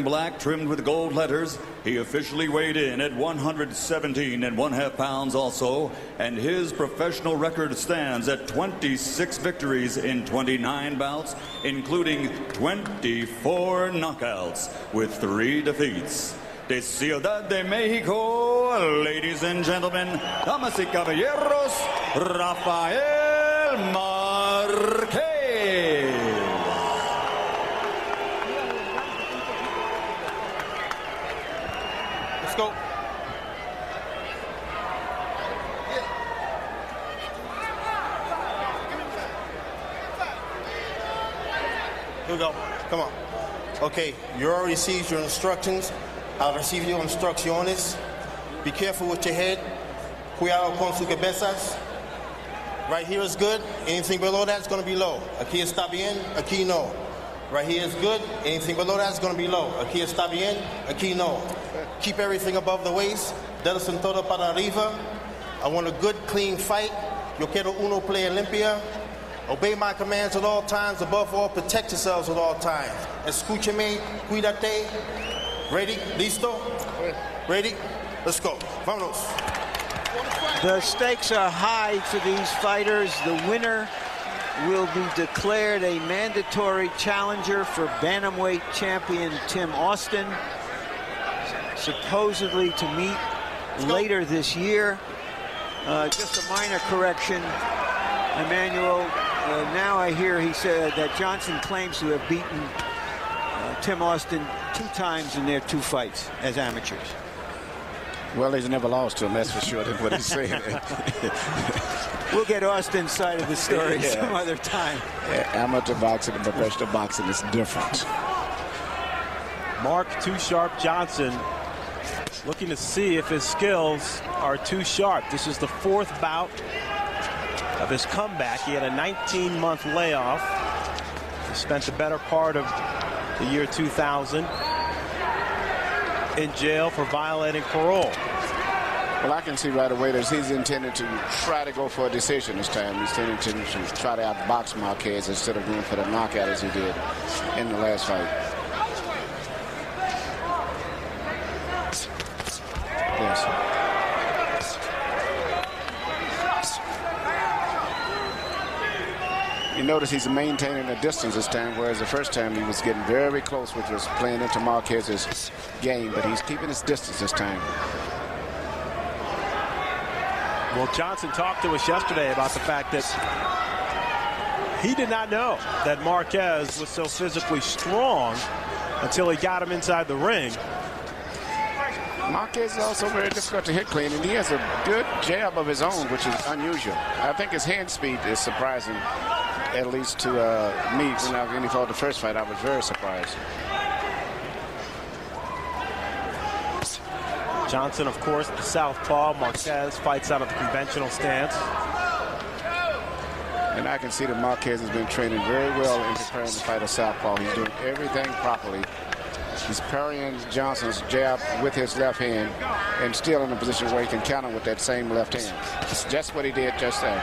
wearing black trimmed with gold letters. He officially weighed in at 117 1/2 pounds also, and his professional record stands at 26 victories in 29 bouts, including 24 knockouts with 3 defeats. De Ciudad de Mexico, ladies and gentlemen, damas y caballeros, Rafael Marquez. Let's go. Here we go. Come on. Okay, you already received your instructions. I'll receive your instrucciones. Be careful with your head. Cuidado con sus cabezas. Right here is good. Anything below that is going to be low. Aquí está bien. Aquí no. Right here is good. Anything below that is going to be low. Aquí está bien. Aquí no. Keep everything above the waist. Dedos en todo para arriba. I want a good, clean fight. Yo quiero uno play limpia. Obey my commands at all times. Above all, protect yourselves at all times. Escúchame. Cuídate. Ready? Listo? Ready? Let's go. Vámonos. The stakes are high for these fighters. The winner will be declared a mandatory challenger for bantamweight champion Tim Austin, supposedly to meet later this year. Just a minor correction, Emmanuel. Now I hear he said that Johnson claims to have beaten Tim Austin 2 times in their 2 fights as amateurs. Well, he's never lost to him, that's for sure. That's what he's saying. We'll get Austin's side of the story some other time. Amateur boxing and professional boxing is different. Mark Too Sharp Johnson looking to see if his skills are too sharp. This is the 4th bout of his comeback. He had a 19-month layoff. He spent the better part of the year 2000 in jail for violating parole. Well, I can see right away that he's intended to try to go for a decision this time. He's intended to try to outbox Marquez instead of going for the knockout as he did in the last fight. Yes. You notice he's maintaining a distance this time, whereas the first time he was getting very close, which was playing into Marquez's game, but he's keeping his distance this time. Well, Johnson talked to us yesterday about the fact that he did not know that Marquez was so physically strong until he got him inside the ring. Marquez is also very difficult to hit clean, and he has a good jab of his own, which is unusual. I think his hand speed is surprising, at least to me. When he fought the first fight, I was very surprised. Johnson, of course, the southpaw. Marquez fights out of the conventional stance. And I can see that Marquez has been training very well in preparing to fight a southpaw. He's doing everything properly. He's parrying Johnson's jab with his left hand and still in a position where he can counter with that same left hand. It's just what he did just there.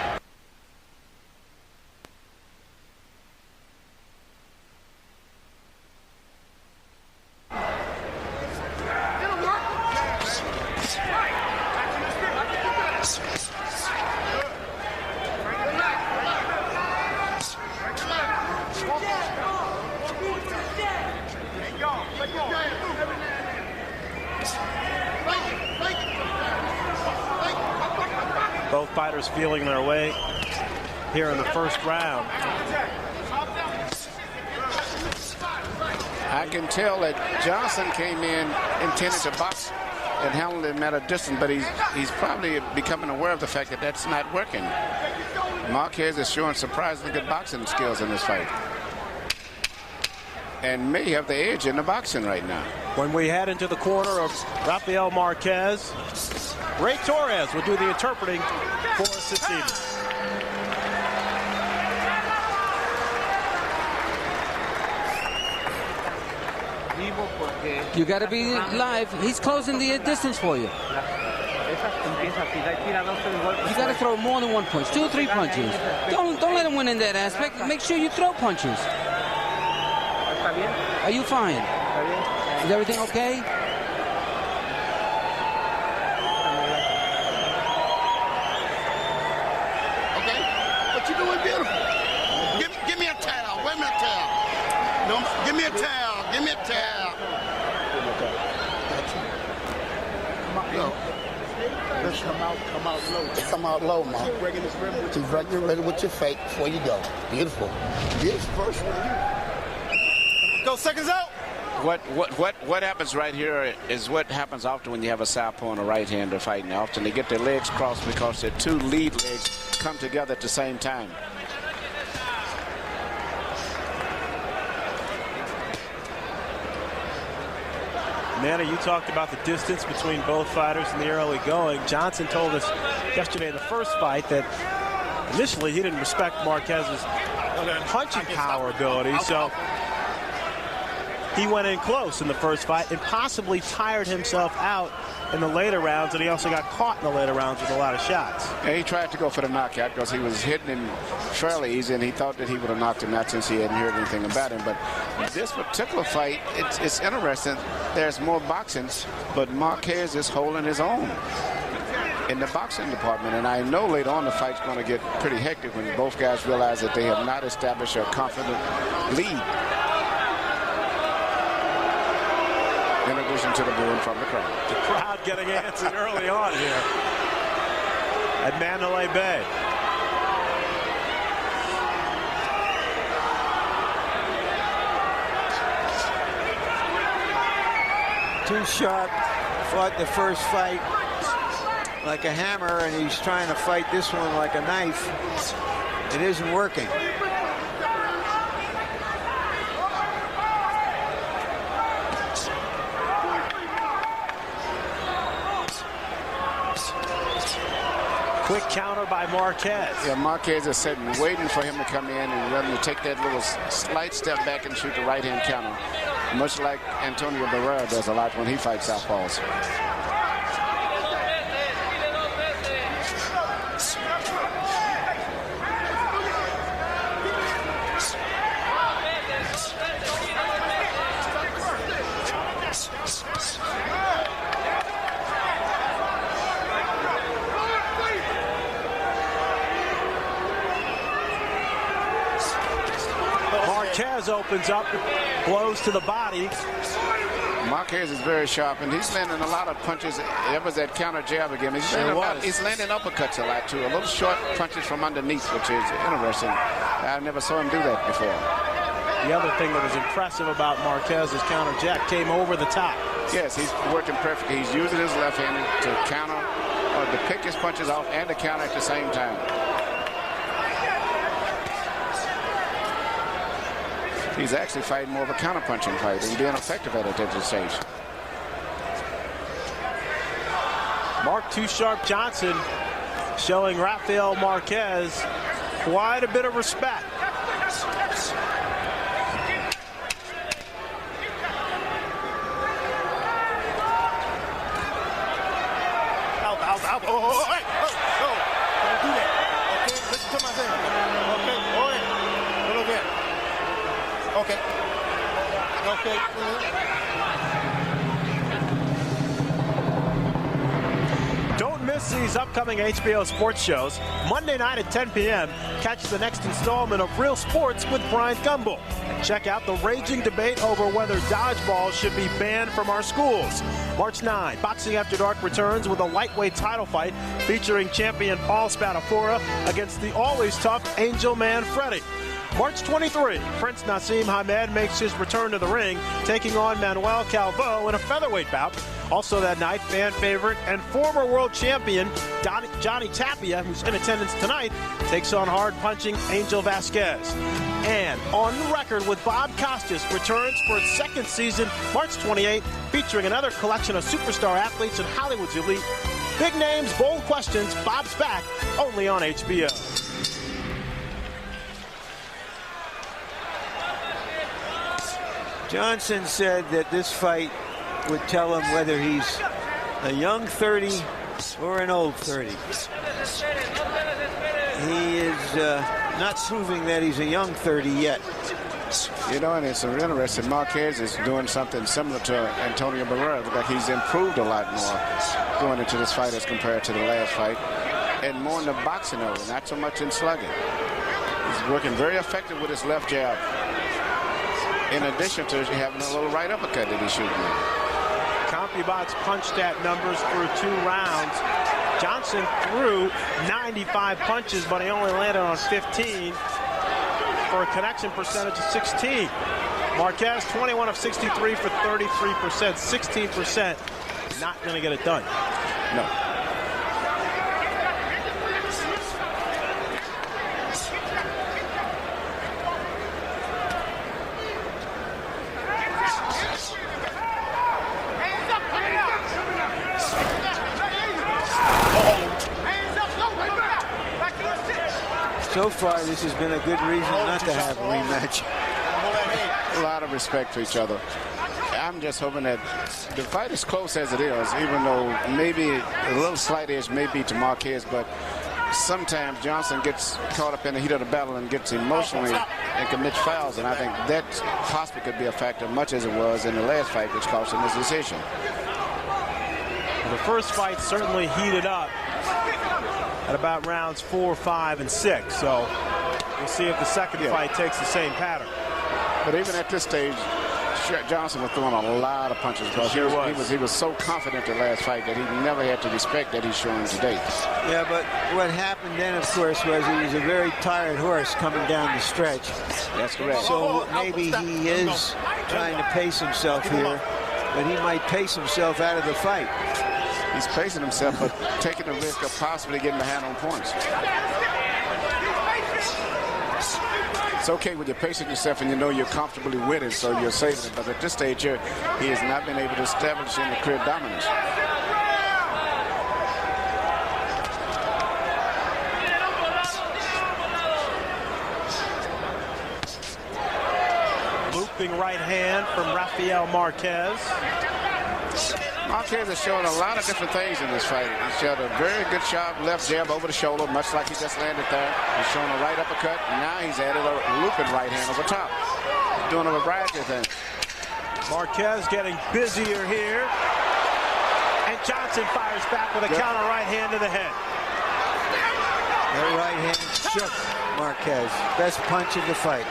Both fighters feeling their way here in the first round. I can tell that Johnson came in intended to box and handle him at a distance, but he's probably becoming aware of the fact that that's not working. Marquez is showing surprisingly good boxing skills in this fight, and may have the edge in the boxing right now. When we head into the corner of Rafael Marquez, Ray Torres will do the interpreting for us this evening. You got to be live. He's closing the distance for you. You got to throw more than 1 punch, 2 or 3 punches. Don't let him win in that aspect. Make sure you throw punches. Are you fine? Is everything okay? Okay, but you're doing beautiful. Give me a towel. Wait a minute, towel. No, give me a towel. Give me a towel. Yo. Let's come out low. Come out low, man. Keep regular ready with your fake before you go. Beautiful. Beautiful first one. Go seconds out. What happens right here is what happens often when you have a southpaw and a right-hander fighting. Often they get their legs crossed because their two lead legs come together at the same time. Manny, you talked about the distance between both fighters in the early going. Johnson told us yesterday in the first fight that initially he didn't respect Marquez's punching power ability, so he went in close in the first fight and possibly tired himself out in the later rounds, and he also got caught in the later rounds with a lot of shots. Yeah, he tried to go for the knockout because he was hitting him fairly easy, and he thought that he would have knocked him out since he hadn't heard anything about him. But this particular fight, it's interesting. There's more boxing, but Marquez is holding his own in the boxing department, and I know later on the fight's going to get pretty hectic when both guys realize that they have not established a confident lead. In addition to the booing from the crowd. The crowd getting antsy early on here at Mandalay Bay. Too Sharp fought the first fight like a hammer, and he's trying to fight this one like a knife. It isn't working. Quick counter by Marquez. Yeah, Marquez is sitting, waiting for him to come in and ready to take that little slight step back and shoot the right-hand counter, much like Antonio Barrera does a lot when he fights southpaws. Marquez opens up, blows to the body. Marquez is very sharp, and he's landing a lot of punches. That was that counter jab again. He's landing uppercuts a lot, too. A little short punches from underneath, which is interesting. I never saw him do that before. The other thing that was impressive about Marquez's counter jab came over the top. Yes, he's working perfectly. He's using his left hand to counter, or to pick his punches off and to counter at the same time. He's actually fighting more of a counter-punching fight and being effective at it at this stage. Mark Too Sharp Johnson showing Rafael Marquez quite a bit of respect. Out. Oh, hey, oh, don't do that. Okay, listen to my thing. Okay, Okay. Don't miss these upcoming HBO sports shows. Monday night at 10 p.m., catch the next installment of Real Sports with Brian Gumbel. Check out the raging debate over whether dodgeball should be banned from our schools. March 9, Boxing After Dark returns with a lightweight title fight featuring champion Paul Spadafora against the always tough Angel Man Freddy. March 23, Prince Nassim Hamed makes his return to the ring, taking on Manuel Calvo in a featherweight bout. Also that night, fan favorite and former world champion Johnny Tapia, who's in attendance tonight, takes on hard-punching Angel Vasquez. And On Record with Bob Costas returns for its second season, March 28, featuring another collection of superstar athletes and Hollywood's elite. Big names, bold questions, Bob's back, only on HBO. Johnson said that this fight would tell him whether he's a young 30 or an old 30. He is not proving that he's a young 30 yet. You know, and it's interesting. Marquez is doing something similar to Antonio Barrera. Looks like he's improved a lot more going into this fight as compared to the last fight. And more in the boxing area, not so much in slugging. He's working very effective with his left jab. In addition to having a little right uppercut that he's shooting with. CompuBox punched at numbers through 2 rounds. Johnson threw 95 punches, but he only landed on 15 for a connection percentage of 16. Marquez, 21 of 63 for 33%, 16%. Not going to get it done. No. So far, this has been a good reason not to have a rematch. A lot of respect for each other. I'm just hoping that the fight is close as it is, even though maybe a little slight edge may be to Marquez, but sometimes Johnson gets caught up in the heat of the battle and gets emotionally and commits fouls, and I think that possibly could be a factor, much as it was in the last fight, which cost him his decision. Well, the first fight certainly heated up at about rounds 4, 5, and 6. So we'll see if the second fight takes the same pattern. But even at this stage, Johnson was throwing a lot of punches because he was so confident the last fight that he never had the respect that he's showing today. Yeah, but what happened then, of course, was he was a very tired horse coming down the stretch. That's correct. So maybe he is trying to pace himself here, but he might pace himself out of the fight. He's pacing himself, but taking the risk of possibly getting behind on points. It's okay when you're pacing yourself and you know you're comfortably with it, so you're saving it. But at this stage here, he has not been able to establish any clear dominance. Looping right hand from Rafael Marquez. Marquez has shown a lot of different things in this fight. He's showed a very good sharp left jab over the shoulder, much like he just landed there. He's shown a right uppercut. Now he's added a looping right hand over top. He's doing a variety of things. Marquez getting busier here. And Johnson fires back with a counter right hand to the head. That right hand shook Marquez. Best punch of the fight.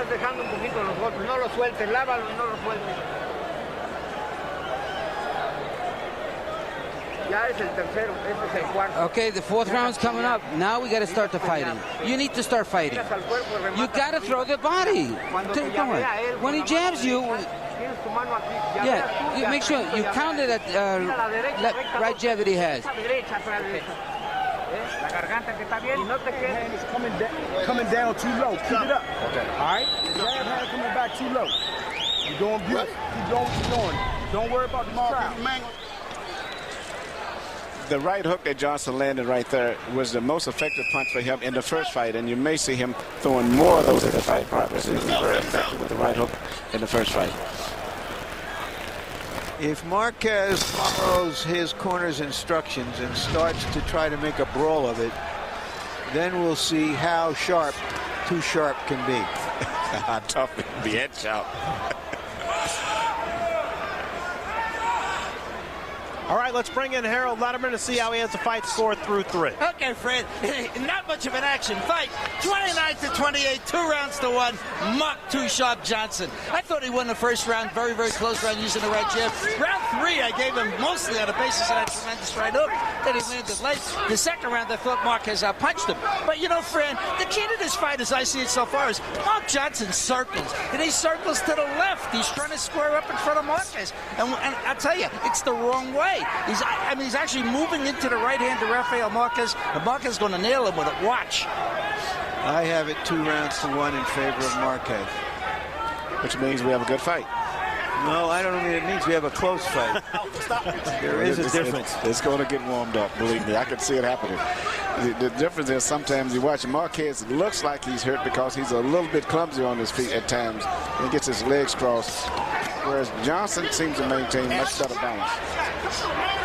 Dejando un poquito los golpes, no los sueltes, lávalo, no los sueltes. Ya es el tercero, este es el cuarto. Okay, the 4th round's coming up. Now we got to start the fighting. You need to start fighting. You got to throw the body. Come on. When he jabs you, yeah, you make sure you count it at right jab that he has. La garganta que está bien y no te quedes. It's coming down too low. Keep it up. Okay. All right? Your jab hand coming back too low. You're doing good. Keep going what you're doing. Don't worry about the crowd. The right hook that Johnson landed right there was the most effective punch for him in the first fight, and you may see him throwing more of those in the fight progress. He was very effective with the right hook in the first fight. If Marquez follows his corner's instructions and starts to try to make a brawl of it, then we'll see how sharp too sharp can be. How tough it can be at sharp. All right, let's bring in Harold Letterman to see how he has the fight scored through 3. Okay, Fred, not much of an action fight. 29-28, 2 rounds to 1. Muck Too Sharp Johnson. I thought he won the first round, very, very close round using the right jab. Round 3, I gave him mostly on the basis of that tremendous right hook that he landed late. The second round, I thought Marquez outpunched him. But, you know, Fred, the key to this fight, as I see it so far, is Mark Johnson circles. And he circles to the left. He's trying to square up in front of Marquez. And I tell you, it's the wrong way. He's actually moving into the right hand to Rafael Marquez, and Marquez is going to nail him with it. Watch. I have it 2 rounds to 1 in favor of Marquez. Which means we have a good fight. No, I don't mean it means we have a close fight. There is a difference. It's going to get warmed up, believe me. I can see it happening. The difference is sometimes you watch Marquez, it looks like he's hurt because he's a little bit clumsy on his feet at times. He gets his legs crossed. whereas Johnson seems to maintain much better balance.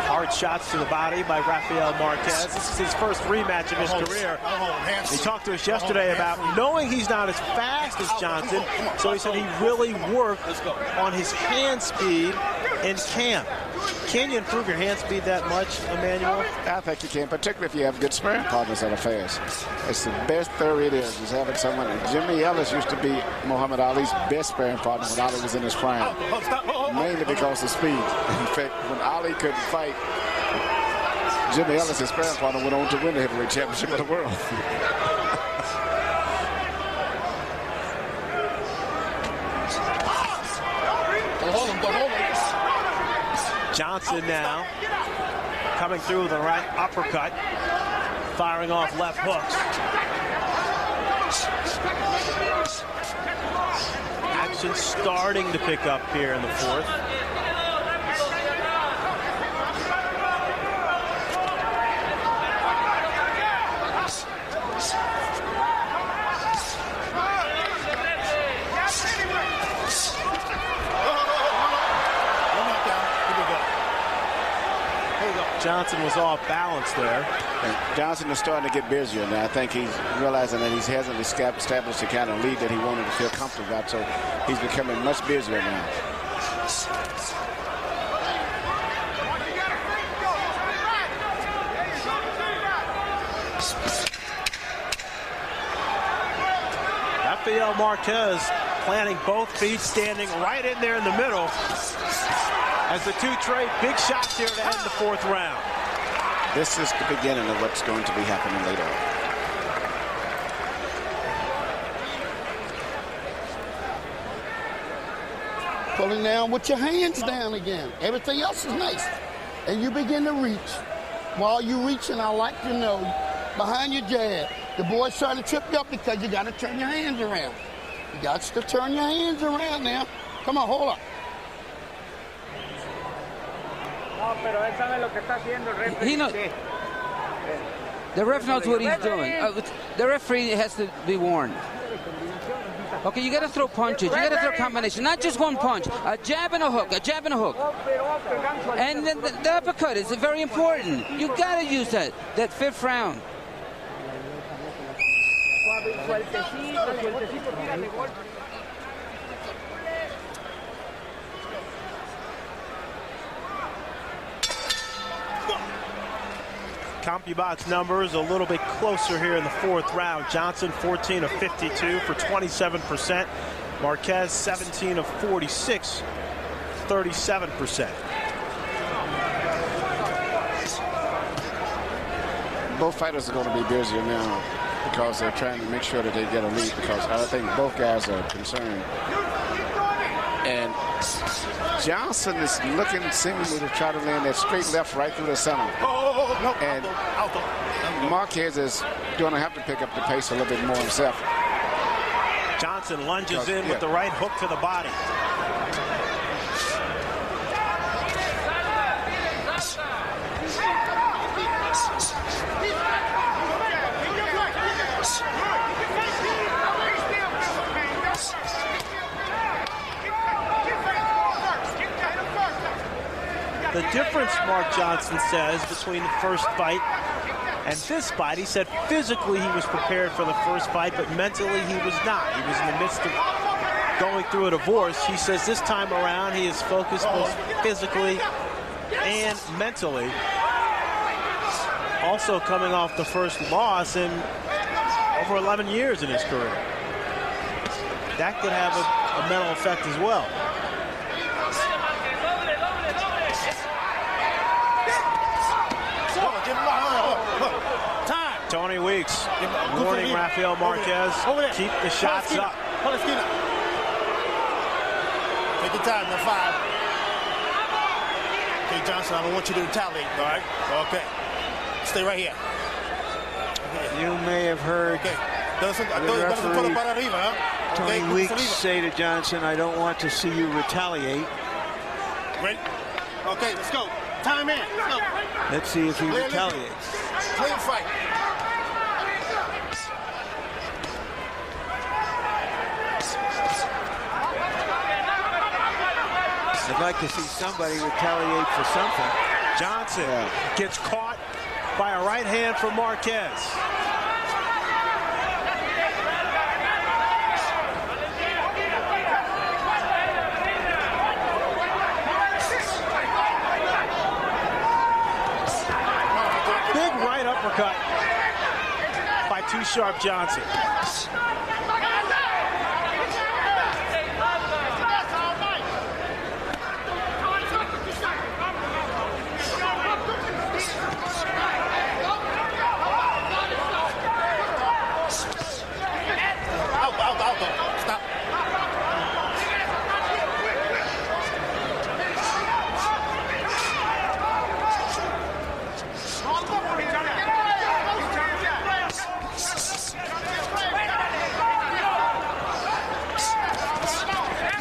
Hard shots to the body by Rafael Marquez. This is his first rematch of his career. He talked to us yesterday about knowing he's not as fast as Johnson, so he said he really worked on his hand speed in camp. Can you improve your hand speed that much, Emmanuel? I think you can, particularly if you have good sparring partners that are fast. It's the best theory it is having someone. Jimmy Ellis used to be Muhammad Ali's best sparring partner when Ali was in his prime, mainly because of speed. In fact, when Ali couldn't fight, Jimmy Ellis, his sparring partner, went on to win the heavyweight championship of the world. Johnson now coming through with the right uppercut, firing off left hooks. Action starting to pick up here in the fourth. Johnson was off balance there. And Johnson is starting to get busier now. I think he's realizing that he hasn't established the kind of lead that he wanted to feel comfortable about, so he's becoming much busier now. Rafael Marquez planting both feet, standing right in there in the middle as the two trade big shots here to end the fourth round. This is the beginning of what's going to be happening later on. Pulling down with your hands down again. Everything else is nice. And you begin to reach. While you're reaching, I like to know, behind your jab, the boy's trying to trip you up because you got to turn your hands around. You got to turn your hands around now. Come on, hold up. He knows. The ref knows what he's doing. The referee has to be warned. Okay, you got to throw punches. You got to throw combinations, not just one punch. A jab and a hook, a jab and a hook. And then the uppercut is very important. You got to use that fifth round. CompuBox numbers a little bit closer here in the fourth round. Johnson 14 of 52 for 27%. Marquez 17 of 46, 37%. Both fighters are going to be busier now because they're trying to make sure that they get a lead, because I think both guys are concerned. And Johnson is looking seemingly to try to land that straight left right through the center. And Marquez is going to have to pick up the pace a little bit more himself. Johnson lunges in with the right hook to the body. The difference, Mark Johnson says, between the first fight and this fight, he said physically he was prepared for the first fight, but mentally he was not. He was in the midst of going through a divorce. He says this time around he is focused both physically and mentally. Also coming off the first loss in over 11 years in his career. That could have a mental effect as well. Tony Weeks warning Rafael Marquez, keep the shots up. Take your time, number 5. Okay, Johnson, I don't want you to retaliate, all right? Okay. Stay right here. Okay. You may have heard the referee, Tony Weeks, say to Johnson, I don't want to see you retaliate. Ready? Okay, let's go. Time in. Let's go. Let's see if he retaliates. Clean fight. I'd like to see somebody retaliate for something. Johnson gets caught by a right hand from Marquez. Big right uppercut by Too Sharp Johnson. Stop.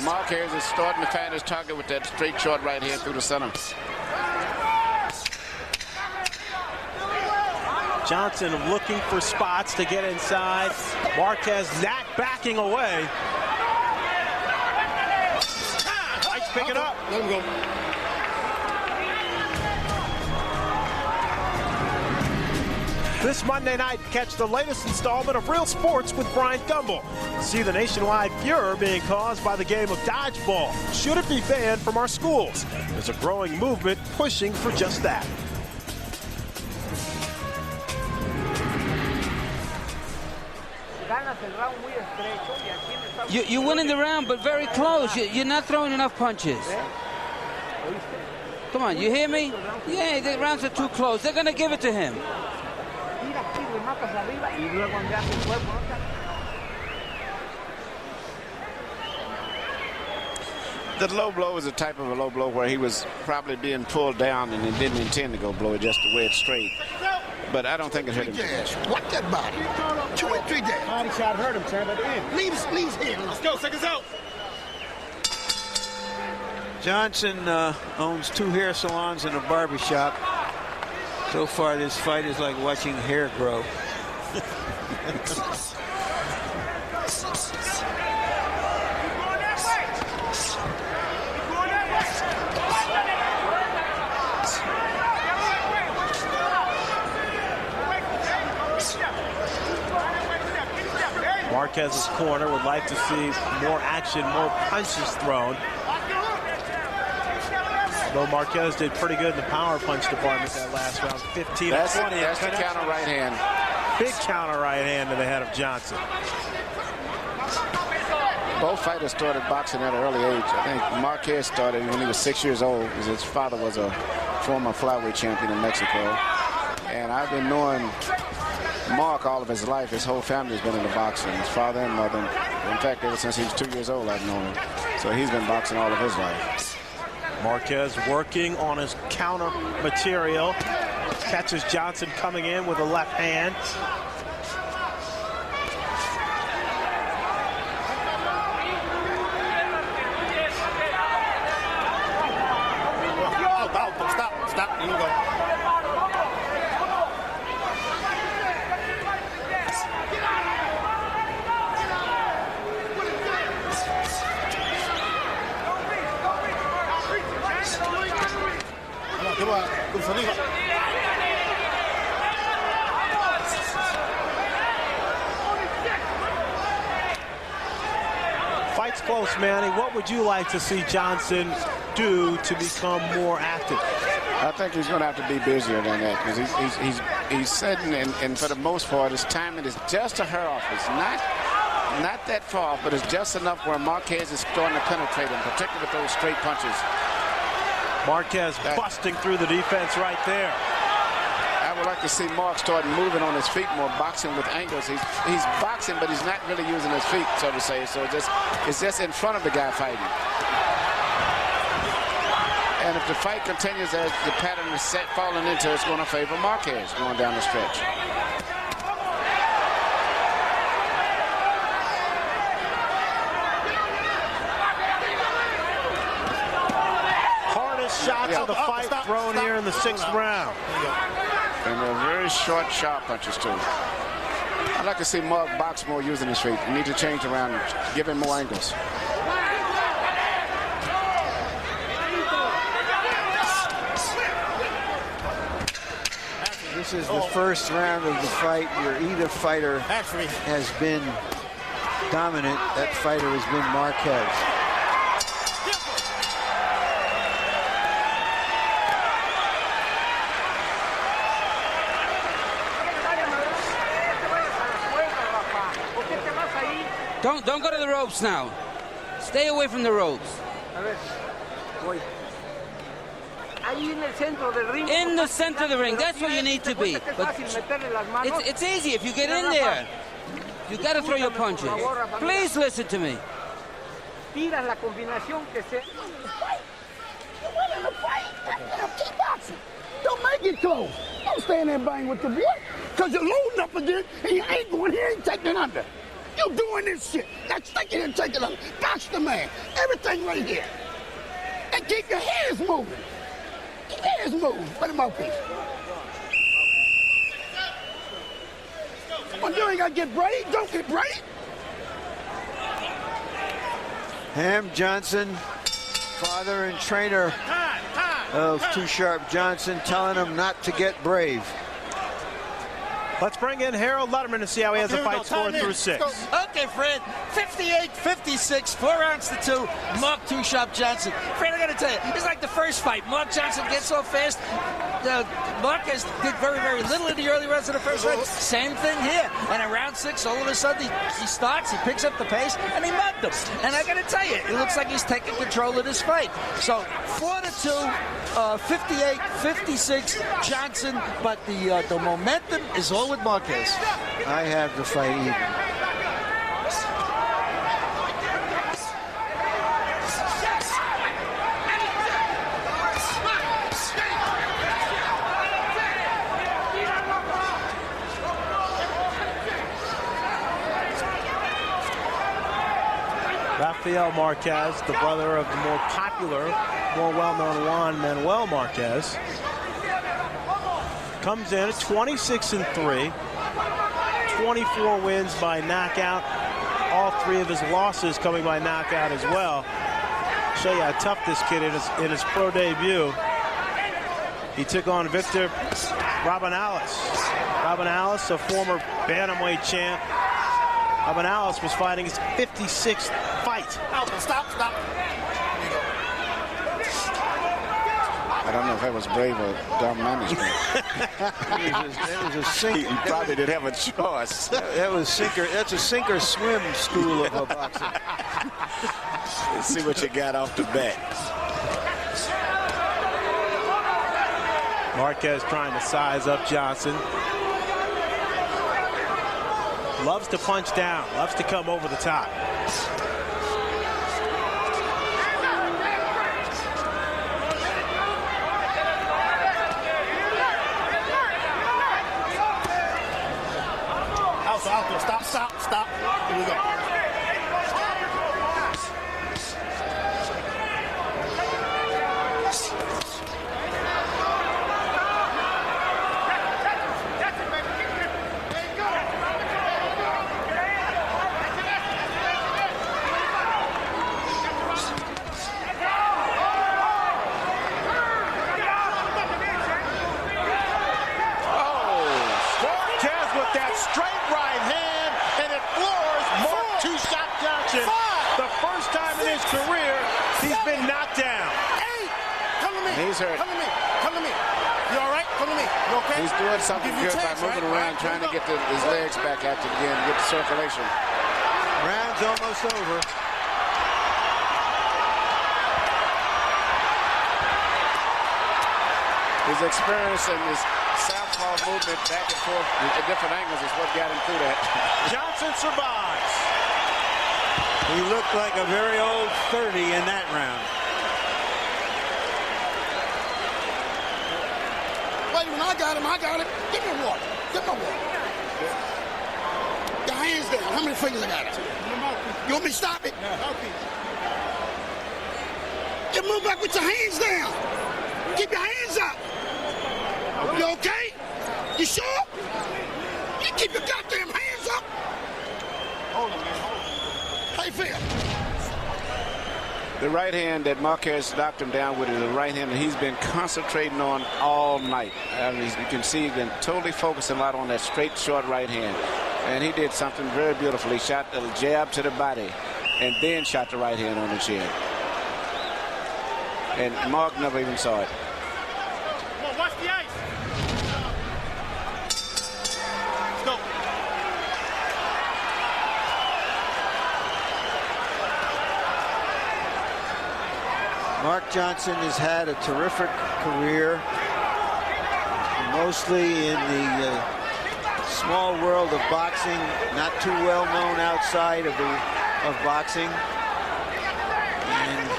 Marquez is starting to find his target with that straight short right hand through the center. Johnson looking for spots to get inside. Marquez not backing away. White's picking up. Let him go. This Monday night, catch the latest installment of Real Sports with Brian Gumbel. See the nationwide furor being caused by the game of dodgeball. Should it be banned from our schools? There's a growing movement pushing for just that. You're winning the round, but very close. You're not throwing enough punches. Come on, you hear me? Yeah, the rounds are too close. They're going to give it to him. The low blow is a type of a low blow where he was probably being pulled down and he didn't intend to go blow it, just to wear it straight. But I don't think it hurt him too much. Watch that body. 2 and 3 days. Body shot hurt him, Sam, at the end. Leave his hand. Let's go. Seconds out. Johnson owns 2 hair salons and a barbershop. So far, this fight is like watching hair grow. Marquez's corner would like to see more action, more punches thrown. Though Marquez did pretty good in the power punch department that last round, 15 That's 20. That's the counter right hand. Big counter right hand to the head of Johnson. Both fighters started boxing at an early age. I think Marquez started when he was 6 years old, because his father was a former flyweight champion in Mexico. And I've been knowing Mark all of his life. His whole family has been into boxing, his father and mother. In fact, ever since he was 2 years old, I've known him. So he's been boxing all of his life. Marquez working on his counter material. Catches Johnson coming in with a left hand. Stop. You go. Come on, good for Liga. Fight's close, Manny. What would you like to see Johnson do to become more active? I think he's going to have to be busier than that, because he's sitting, and for the most part, his timing is just a hair off. It's not that far off, but it's just enough where Marquez is starting to penetrate him, particularly with those straight punches. Marquez busting through the defense right there. I would like to see Mark start moving on his feet more, boxing with angles. He's boxing, but he's not really using his feet, so to say. So it's just in front of the guy fighting. And if the fight continues as the pattern is set falling into, it's going to favor Marquez going down the stretch. Shots of the fight thrown here in the 6th round. And they're very short, sharp punches, too. I'd like to see Mark box more using his feet. You need to change around and give him more angles. This is the first round of the fight where either fighter has been dominant. That fighter has been Marquez. Don't go to the ropes now. Stay away from the ropes. In the center of the ring, that's where you need to be. But it's easy if you get in there. You got to throw your punches. Please listen to me. Keep boxing. Don't make it close. Don't stand there and bang with the boy. Because you're loading up again and you ain't going here and taking it under. You doing this shit. Let's take it and take it under. Box the man. Everything right here. And keep your hands moving. Keep your hands moving. Put him out, please. Come on, you ain't got to get brave. Don't get brave. Ham Johnson, father and trainer of Too Sharp Johnson, telling him not to get brave. Let's bring in Harold Lutterman to see how he has a fight score through 6. Okay, Fred. 58-56, 4 rounds to 2. Mark Too Sharp Johnson. Fred, I got to tell you, it's like the first fight. Mark Johnson gets off fast. Marquez did very, very little in the early rounds of the first fight. Same thing here. And in round 6, all of a sudden, he starts, he picks up the pace, and he mugged him. And I got to tell you, it looks like he's taking control of this fight. So 4-2, 58-56 Johnson, but the momentum is all with Marquez. I have the fight even. Rafael Marquez, the brother of the more popular, more well-known Juan Manuel Marquez, comes in at 26-3, 24 wins by knockout, all 3 of his losses coming by knockout as well. Show you how tough this kid is in his pro debut. He took on Victor Rabanales. Rabanales, a former bantamweight champ. Rabanales was fighting his 56th fight. Stop. I don't know if that was brave or dumb management. It was a sink. He probably didn't have a choice. That's a sink or swim school of boxing. Let's see what you got off the bat. Marquez trying to size up Johnson. Loves to punch down, loves to come over the top. Stop. Here we go. He's doing something good by moving around, trying to get his legs back active again, get the circulation. Round's almost over. His experience and his southpaw movement back and forth at different angles is what got him through that. Johnson survives. He looked like a very old 30 in that round. I got him. Give me water. Your hands down. How many fingers I got? You want me to stop it? You move back with your hands down. Keep your hands up. You okay? You sure? You keep your goddamn hands up. How you feel? The right hand that Marquez knocked him down with is the right hand that he's been concentrating on all night. You can see he's been totally focusing a lot on that straight, short right hand. And he did something very beautiful. He shot the jab to the body and then shot the right hand on the chin. And Mark never even saw it. Come on, watch the ice. Let's go. Mark Johnson has had a terrific career, mostly in the small world of boxing, not too well known outside of boxing. And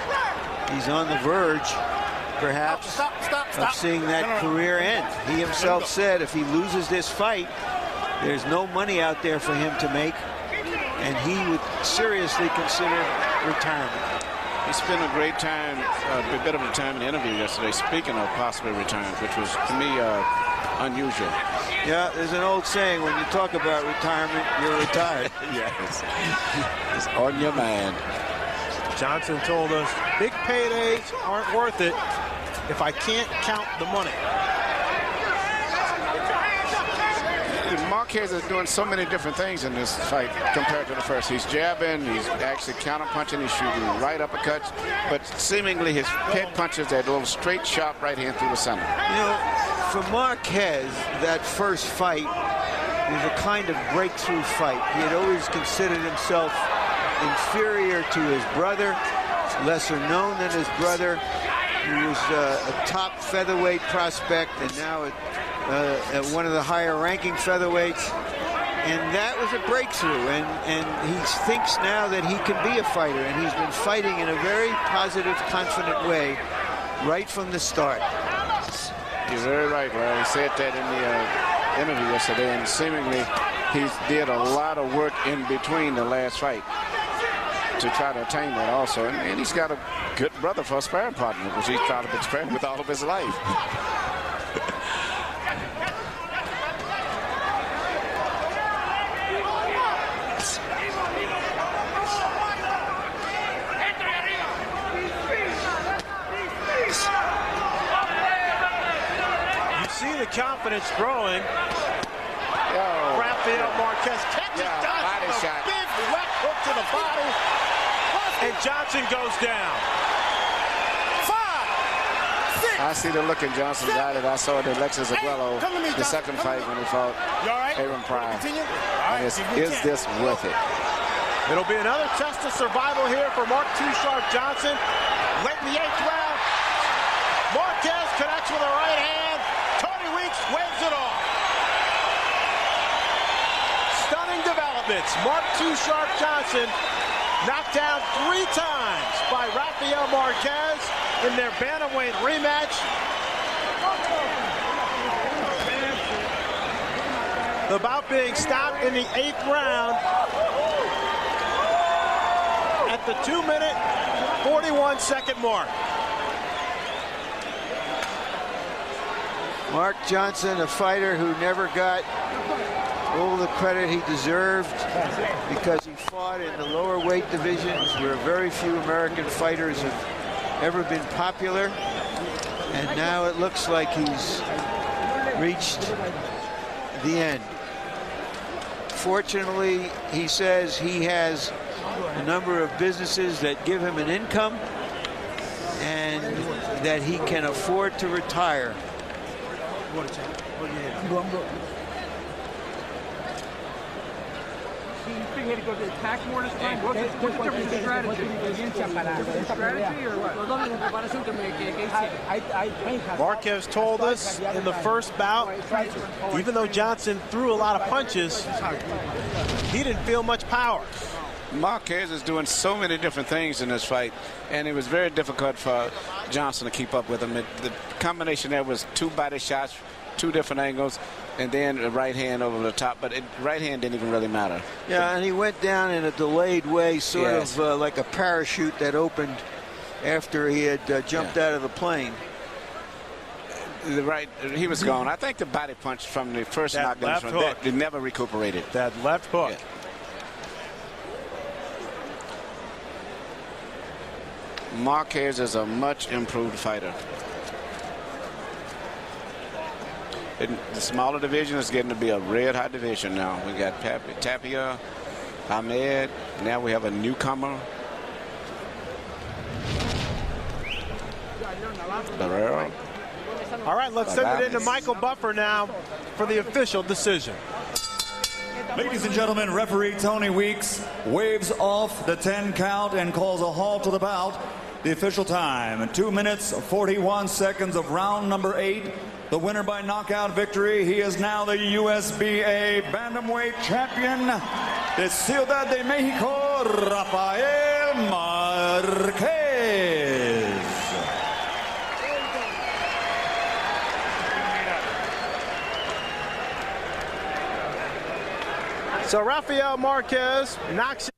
he's on the verge, perhaps, of seeing that career end. He himself said if he loses this fight, there's no money out there for him to make, and he would seriously consider retirement. He spent a great time, a bit of a time in the interview yesterday, speaking of possible retirement, which was, to me, unusual. Yeah, there's an old saying, when you talk about retirement, you're retired. Yes. It's on your mind. Johnson told us, big paydays aren't worth it if I can't count the money. Marquez is doing so many different things in this fight compared to the first. He's jabbing, he's actually counter-punching, he's shooting right uppercuts, but seemingly his head punches that little straight, sharp right hand through the center. You know, for Marquez, that first fight was a kind of breakthrough fight. He had always considered himself inferior to his brother, lesser known than his brother. He was a top featherweight prospect, and now at one of the higher ranking featherweights, and that was a breakthrough, and he thinks now that he can be a fighter, and he's been fighting in a very positive, confident way right from the start. You're very right, Larry. He said that in the interview yesterday, and seemingly he did a lot of work in between the last fight to try to attain that also, and he's got a good brother for a sparring partner, which he's tried to be sparring with all of his life. Confidence growing. Rafael Marquez catches Johnson with a big left hook to the body, and Johnson goes down. 5, 6. I see the look in Johnson's eye that I saw at Alexis Aguero the second fight when he fought Aaron Pryor. And is this worth it? It'll be another test of survival here for Mark Too Sharp Johnson. Late in the 8th round, Marquez connects with a right hand. Waves it off. Stunning developments. Mark Too Sharp Johnson knocked down 3 times by Rafael Marquez in their bantamweight rematch. The bout being stopped in the 8th round at the 2-minute, 41-second mark. Mark Johnson, a fighter who never got all the credit he deserved because he fought in the lower weight divisions where very few American fighters have ever been popular. And now it looks like he's reached the end. Fortunately, he says he has a number of businesses that give him an income and that he can afford to retire. You think he had to go to attack more this time? What's the difference in strategy? Strategy or what? Marquez told us in the first bout, even though Johnson threw a lot of punches, he didn't feel much power. Marquez is doing so many different things in this fight, and it was very difficult for Johnson to keep up with him. The combination there was 2 body shots, 2 different angles, and then a right hand over the top, but right hand didn't even really matter. Yeah, and he went down in a delayed way, sort of like a parachute that opened after he had jumped out of the plane. He was gone. I think the body punch from the first knockdown from that, they never recuperated. That left hook. Yeah. Marquez is a much improved fighter. The smaller division is getting to be a red-hot division now. We got Tapia, Ahmed. Now we have a newcomer. Barrera. All right, let's send it into Michael Buffer now for the official decision. Ladies and gentlemen, referee Tony Weeks waves off the 10 count and calls a halt to the bout. The official time, 2 minutes, 41 seconds of round number 8. The winner by knockout victory. He is now the USBA Bantamweight champion, de Ciudad de Mexico, Rafael Marquez. So Rafael Marquez knocks